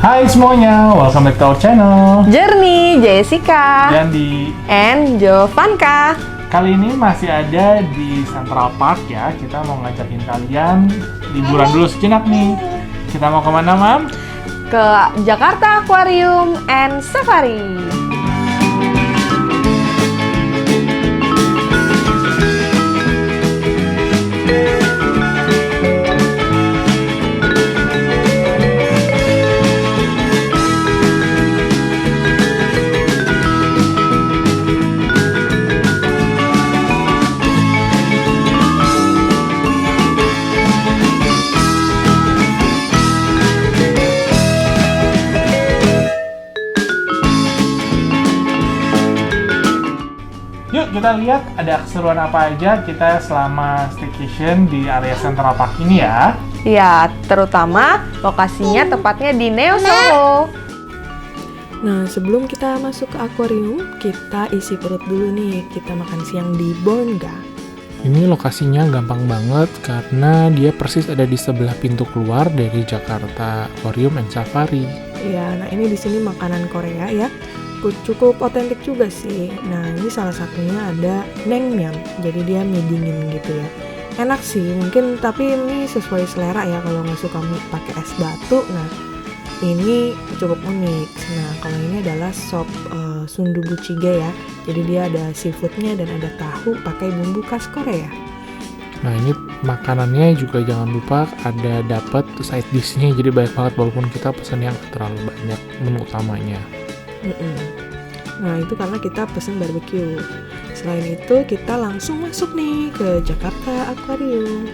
Hai semuanya, welcome back to our channel. Journey, Jessica, Jandi. and Jovanka. Kali ini masih ada di Central Park ya. Kita mau ngajakin kalian liburan dulu sejenak nih. Kita mau kemana, Mam? Ke Jakarta Aquarium and Safari. Yuk kita lihat ada keseruan apa aja kita selama staycation di area Central Park ini ya. Ya, terutama lokasinya tepatnya di Neo Solo. Nah, sebelum kita masuk ke akuarium, kita isi perut dulu nih. Kita makan siang di Bonga. Ini lokasinya gampang banget karena dia persis ada di sebelah pintu keluar dari Jakarta Aquarium and Safari. Ya, nah ini di sini makanan Korea ya. Cukup otentik juga sih. Nah, ini salah satunya ada naengmyeon. Jadi dia mie dingin gitu ya. Enak sih, mungkin tapi ini sesuai selera ya kalau nggak suka mie pakai es batu. Nah, ini cukup unik. Nah, kalau ini adalah sop sundubu jjigae ya. Jadi dia ada seafoodnya dan ada tahu pakai bumbu khas Korea. Nah ini makanannya juga jangan lupa ada dapat side dish-nya, jadi banyak banget walaupun kita pesan yang terlalu banyak menu utamanya. Nah itu karena kita pesen barbecue. Selain itu kita langsung masuk nih ke Jakarta Aquarium.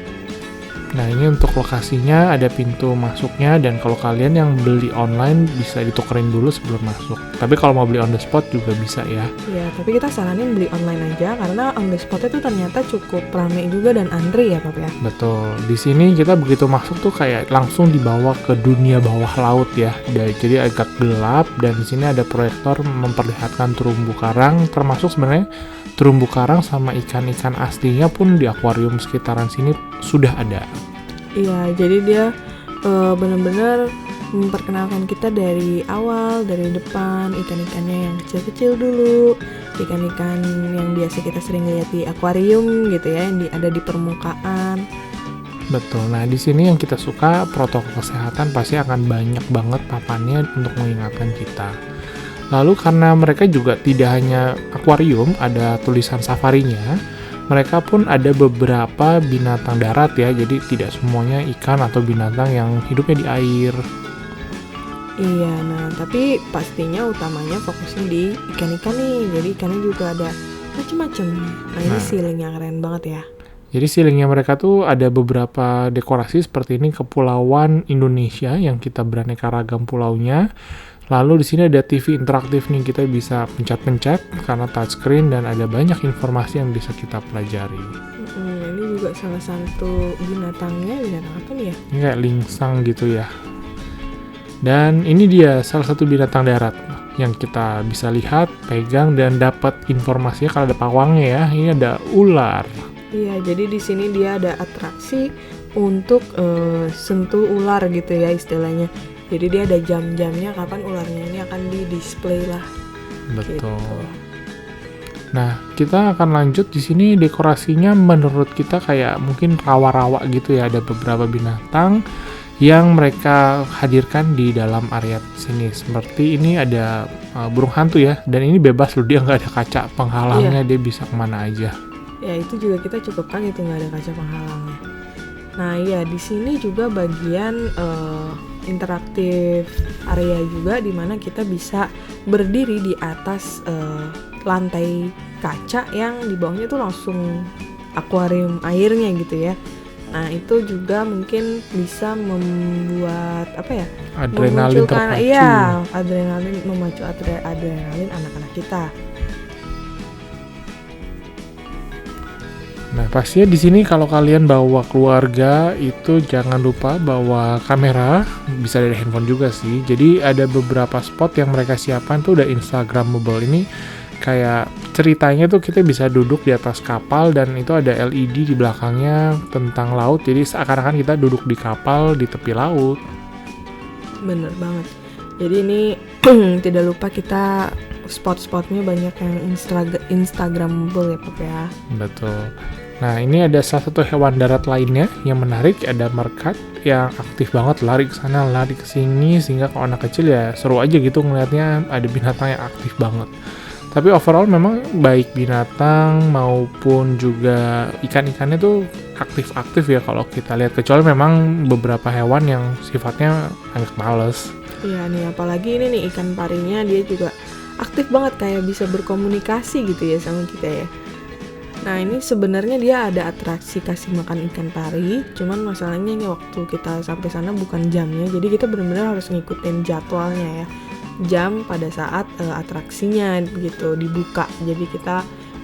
Nah ini untuk lokasinya ada pintu masuknya, dan kalau kalian yang beli online bisa ditukerin dulu sebelum masuk. Tapi kalau mau beli on the spot juga bisa ya. Ya tapi kita saranin beli online aja karena on the spot itu ternyata cukup ramai juga dan antri ya Pap ya. Betul. Di sini kita begitu masuk tuh kayak langsung dibawa ke dunia bawah laut ya. Jadi agak gelap, dan di sini ada proyektor memperlihatkan terumbu karang, termasuk sebenarnya terumbu karang sama ikan-ikan aslinya pun di akuarium sekitaran sini sudah ada. Iya, jadi dia benar-benar memperkenalkan kita dari awal, dari depan, ikan-ikannya yang kecil-kecil dulu, ikan-ikan yang biasa kita sering lihat di akuarium gitu ya, yang ada di permukaan. Betul. Nah, di sini yang kita suka protokol kesehatan pasti akan banyak banget papannya untuk mengingatkan kita. Lalu karena mereka juga tidak hanya akuarium, ada tulisan safarinya, mereka pun ada beberapa binatang darat ya, jadi tidak semuanya ikan atau binatang yang hidupnya di air. Iya, nah tapi pastinya utamanya fokusnya di ikan-ikan nih, jadi ikannya juga ada macem-macem. Nah ini sealingnya keren banget ya. Jadi sealingnya mereka tuh ada beberapa dekorasi seperti ini, kepulauan Indonesia yang kita beraneka ragam pulaunya. Lalu di sini ada TV interaktif nih, kita bisa pencet-pencet karena touchscreen dan ada banyak informasi yang bisa kita pelajari. Ini juga salah satu binatangnya, binatang apa nih ya? Ini kayak lingsang gitu ya. Dan ini dia salah satu binatang darat yang kita bisa lihat, pegang, dan dapat informasinya kalau ada pawangnya ya. Ini ada ular. Iya, jadi di sini dia ada atraksi untuk sentuh ular gitu ya istilahnya. Jadi dia ada jam-jamnya kapan ularnya ini akan di-display lah. Betul. Gitu. Nah, kita akan lanjut di sini, dekorasinya menurut kita kayak mungkin rawa-rawa gitu ya. Ada beberapa binatang yang mereka hadirkan di dalam area sini. Seperti ini ada burung hantu ya, dan ini bebas loh, dia nggak ada kaca penghalangnya, dia bisa kemana aja. Ya itu juga kita cukup kaget tuh nggak ada kaca penghalangnya. Nah ya di sini juga bagian interaktif area juga di mana kita bisa berdiri di atas lantai kaca yang di bawahnya tuh langsung akuarium airnya gitu ya. Nah itu juga mungkin bisa membuat apa ya? Adrenalin terpacu. Iya, memacu adrenalin anak-anak kita. Nah, pastinya di sini kalau kalian bawa keluarga itu jangan lupa bawa kamera, bisa dari handphone juga sih. Jadi ada beberapa spot yang mereka siapkan tuh udah Instagramable. Ini kayak ceritanya tuh kita bisa duduk di atas kapal dan itu ada LED di belakangnya tentang laut. Jadi seakan-akan kita duduk di kapal di tepi laut. Bener banget. Jadi ini tidak lupa kita spot-spotnya banyak yang Instagramable ya Pap ya. Betul. Nah, ini ada salah satu hewan darat lainnya yang menarik, ada meerkat yang aktif banget lari ke sana, lari ke sini, sehingga kalau anak kecil ya seru aja gitu ngelihatnya ada binatang yang aktif banget. Tapi overall memang baik binatang maupun juga ikan-ikannya tuh aktif-aktif ya kalau kita lihat, kecuali memang beberapa hewan yang sifatnya agak males. Iya nih, apalagi ini nih ikan parinya dia juga aktif banget, kayak bisa berkomunikasi gitu ya sama kita ya. Nah ini sebenarnya dia ada atraksi kasih makan ikan pari, cuman masalahnya ini waktu kita sampai sana bukan jamnya, jadi kita benar-benar harus ngikutin jadwalnya ya, jam pada saat atraksinya gitu dibuka, jadi kita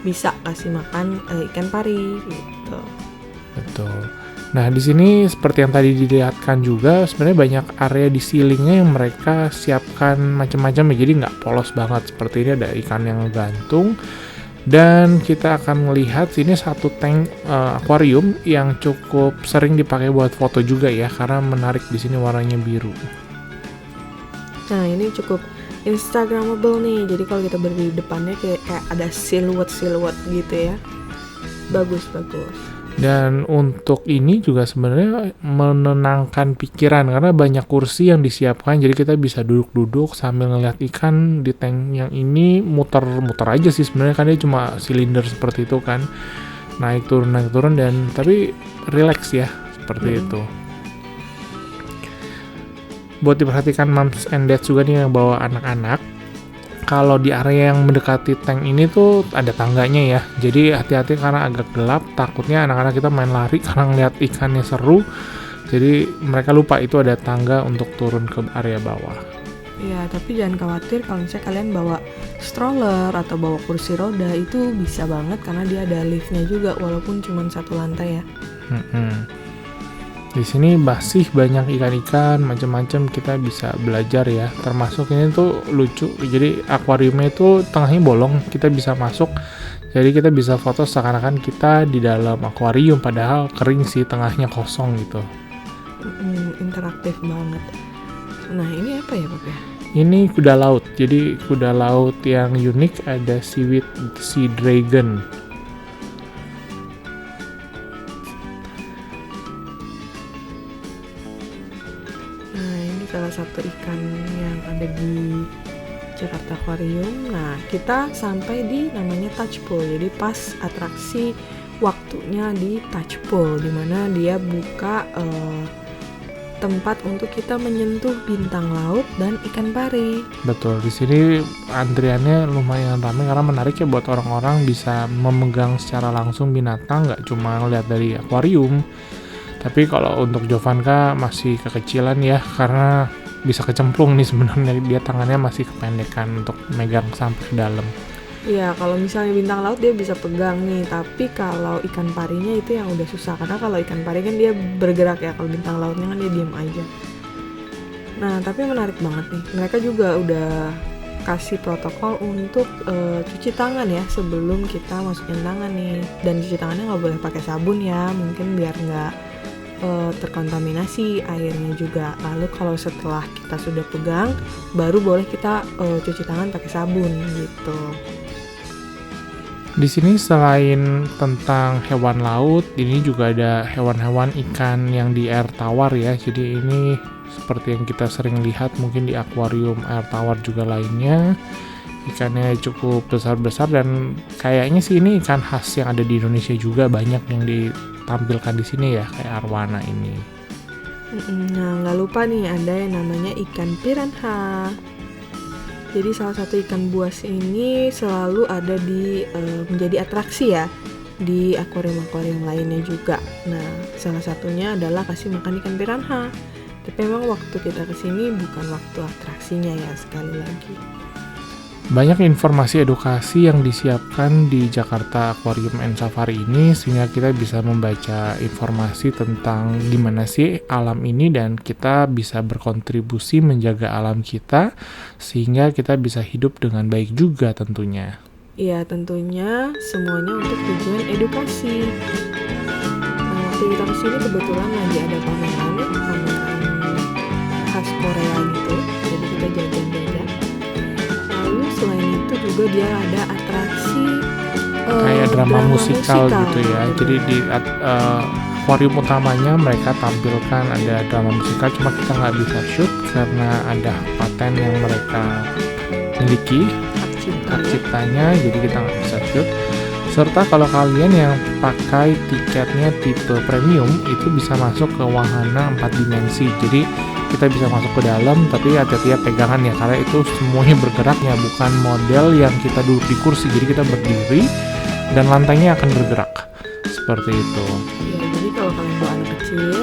bisa kasih makan ikan pari gitu. Betul. Nah, di sini seperti yang tadi dilihatkan juga, sebenarnya banyak area di ceilingnya yang mereka siapkan macam-macam ya, jadi nggak polos banget. Seperti ini ada ikan yang gantung, dan kita akan melihat sini satu tank akuarium yang cukup sering dipakai buat foto juga ya, karena menarik di sini warnanya biru. Nah ini cukup Instagramable nih, jadi kalau kita berdiri di depannya kayak ada siluet gitu ya, bagus. Dan untuk ini juga sebenarnya menenangkan pikiran karena banyak kursi yang disiapkan, jadi kita bisa duduk-duduk sambil ngeliat ikan di tank yang ini, muter-muter aja sih sebenarnya, kan dia cuma silinder seperti itu kan, naik turun dan tapi relax ya seperti itu. Buat diperhatikan moms and dads juga nih yang bawa anak-anak, kalau di area yang mendekati tank ini tuh ada tangganya ya, jadi hati-hati karena agak gelap, takutnya anak-anak kita main lari karena ngeliat ikannya seru, jadi mereka lupa itu ada tangga untuk turun ke area bawah. Ya tapi jangan khawatir kalau misalnya kalian bawa stroller atau bawa kursi roda, itu bisa banget karena dia ada liftnya juga walaupun cuma satu lantai ya. Di sini masih banyak ikan-ikan macam-macam, kita bisa belajar ya. Termasuk ini tuh lucu, jadi akuariumnya itu tengahnya bolong, kita bisa masuk. Jadi kita bisa foto seakan-akan kita di dalam akuarium, padahal kering sih, tengahnya kosong gitu. Interaktif banget. Nah ini apa ya Pak ya? Ini kuda laut. Jadi kuda laut yang unik, ada seaweed sea dragon. Salah satu ikan yang ada di Jakarta Aquarium. Nah kita sampai di namanya touch pool, jadi pas atraksi waktunya di touch pool, dimana dia buka tempat untuk kita menyentuh bintang laut dan ikan pari. Betul, di sini antriannya lumayan ramai karena menarik ya buat orang-orang bisa memegang secara langsung binatang, nggak cuma ngeliat dari akuarium. Tapi kalau untuk Jovanka masih kekecilan ya, karena bisa kecemplung nih sebenarnya, dia tangannya masih kependekan untuk megang sampai ke dalam. Iya, kalau misalnya bintang laut dia bisa pegang nih, tapi kalau ikan parinya itu yang udah susah, karena kalau ikan pari kan dia bergerak ya, kalau bintang lautnya kan dia diem aja. Nah, tapi menarik banget nih, mereka juga udah kasih protokol untuk cuci tangan ya sebelum kita masukin tangan nih, dan cuci tangannya nggak boleh pakai sabun ya, mungkin biar nggak terkontaminasi airnya juga. Lalu kalau setelah kita sudah pegang, baru boleh kita cuci tangan pakai sabun gitu. Di sini selain tentang hewan laut, ini juga ada hewan-hewan ikan yang di air tawar ya. Jadi ini seperti yang kita sering lihat mungkin di akuarium air tawar juga lainnya. Ikannya cukup besar-besar dan kayaknya sih ini ikan khas yang ada di Indonesia juga, banyak yang ditampilkan di sini ya, kayak arwana ini. Nah, nggak lupa nih ada yang namanya ikan piranha. Jadi salah satu ikan buas ini selalu ada di menjadi atraksi ya di akuarium-akuarium lainnya juga. Nah, salah satunya adalah kasih makan ikan piranha. Tapi memang waktu kita kesini bukan waktu atraksinya ya, sekali lagi. Banyak informasi edukasi yang disiapkan di Jakarta Aquarium and Safari ini, sehingga kita bisa membaca informasi tentang gimana sih alam ini, dan kita bisa berkontribusi menjaga alam kita sehingga kita bisa hidup dengan baik juga tentunya. Iya, tentunya semuanya untuk tujuan edukasi. Nah, waktu kita kesini kebetulan lagi ada pameran khas Korea gitu, jadi kita jadi juga dia ada atraksi kayak drama musikal gitu ya. Jadi di akuarium utamanya mereka tampilkan ada drama musikal, cuma kita nggak bisa shoot karena ada paten yang mereka miliki, hak ciptanya, jadi kita nggak bisa shoot. Serta kalau kalian yang pakai tiketnya tipe premium itu bisa masuk ke wahana 4 dimensi. Jadi kita bisa masuk ke dalam, tapi hati-hati ya pegangan ya, karena itu semuanya bergerak ya, bukan model yang kita duduk di kursi. Jadi kita berdiri dan lantainya akan bergerak seperti itu. Ya, jadi kalau kalian bawa anak kecil,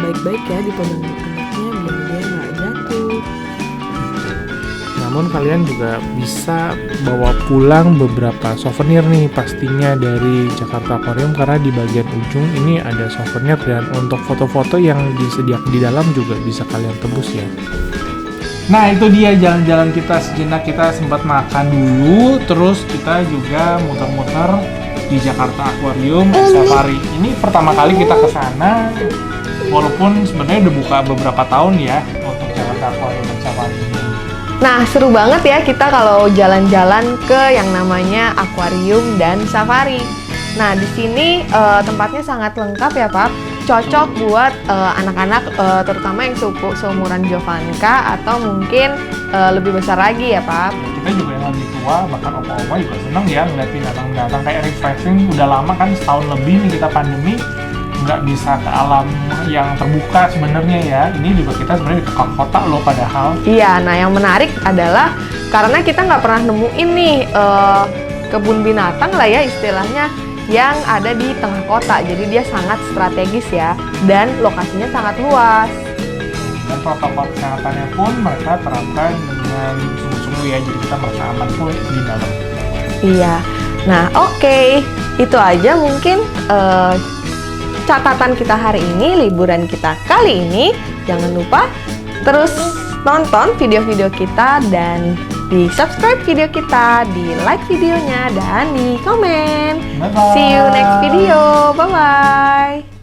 baik-baik ya dipegang anaknya biar dia nggak jatuh. Namun kalian juga bisa bawa pulang beberapa souvenir nih pastinya dari Jakarta Aquarium, karena di bagian ujung ini ada souvenir, dan untuk foto-foto yang disediakan di dalam juga bisa kalian tebus ya. Nah itu dia jalan-jalan kita sejenak, kita sempat makan dulu, terus kita juga muter-muter di Jakarta Aquarium Safari. Ini pertama kali kita ke sana, walaupun sebenarnya udah buka beberapa tahun ya untuk Jakarta Aquarium Safari ini. Nah, seru banget ya kita kalau jalan-jalan ke yang namanya akuarium dan safari. Nah, di sini tempatnya sangat lengkap ya, Pap. Cocok buat anak-anak, terutama yang seumuran Jovanka atau mungkin lebih besar lagi ya, Pap. Kita juga yang lebih tua, bahkan oma-oma juga seneng ya ngeliat binatang-binatang kayak refreshing. Udah lama kan, setahun lebih nih kita pandemi, nggak bisa ke alam yang terbuka sebenarnya ya. Ini juga kita sebenarnya di kota loh padahal. Iya, nah yang menarik adalah karena kita nggak pernah nemuin nih kebun binatang lah ya istilahnya yang ada di tengah kota. Jadi dia sangat strategis ya, dan lokasinya sangat luas. Dan protokol kesehatannya pun mereka terapkan dengan sungguh-sungguh ya, jadi kita merasa aman pun di dalam. Iya, nah oke. Itu aja mungkin catatan kita hari ini, liburan kita kali ini. Jangan lupa terus tonton video-video kita dan di subscribe video kita, di like videonya, dan di komen. Bye-bye. See you next video, bye-bye.